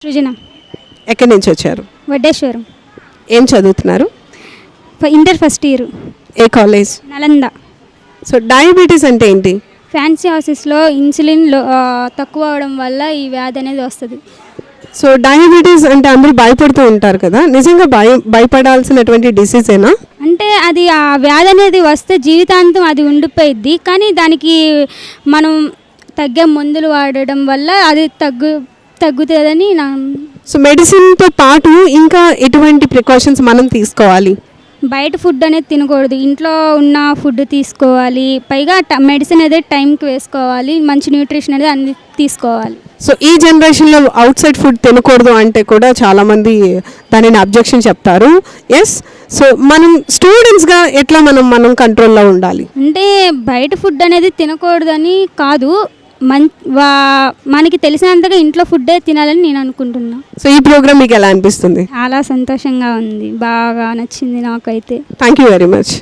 సృజన. ఎక్కడి నుంచి వచ్చారు? వడ్డేశ్వరం. ఏం చదువుతున్నారు? Inter first year. ఏ కాలేజ్? నలంద. సో డయాబెటీస్ అంటే ఏంటి? ఫ్యాన్సీ హౌసెస్లో ఇన్సులిన్ తక్కువ అవడం వల్ల ఈ వ్యాధి అనేది వస్తుంది. సో డయాబెటీస్ అంటే అందరూ భయపడుతూ ఉంటారు కదా, నిజంగా భయపడాల్సినటువంటి డిసీజేనా? అంటే అది ఆ వ్యాధి అనేది వస్తే జీవితాంతం అది ఉండిపోయిద్ది, కానీ దానికి మనం తగ్గే మందులు వాడడం వల్ల అది తగ్గుతుందని నా. సో మెడిసిన్తో పాటు ఇంకా ఎటువంటి ప్రికాషన్స్ మనం తీసుకోవాలి? బయట ఫుడ్ అనేది తినకూడదు, ఇంట్లో ఉన్న ఫుడ్ తీసుకోవాలి, పైగా మెడిసిన్ అనేది టైంకి వేసుకోవాలి, మంచి న్యూట్రిషన్ అనేది అన్ని తీసుకోవాలి. సో ఈ జనరేషన్లో అవుట్ సైడ్ ఫుడ్ తినకూడదు అంటే కూడా చాలామంది దానిని అబ్జెక్షన్ చెప్తారు. ఎస్, సో మనం స్టూడెంట్స్గా ఎట్లా మనం కంట్రోల్లో ఉండాలి? అంటే బయట ఫుడ్ అనేది తినకూడదని కాదు, మనకి తెలిసినంతగా ఇంట్లో ఫుడ్డే తినాలని నేను అనుకుంటున్నా. సో ఈ ప్రోగ్రామ్ మీకు ఎలా అనిపిస్తుంది? చాలా సంతోషంగా ఉంది, బాగా నచ్చింది నాకైతే. Thank you very much.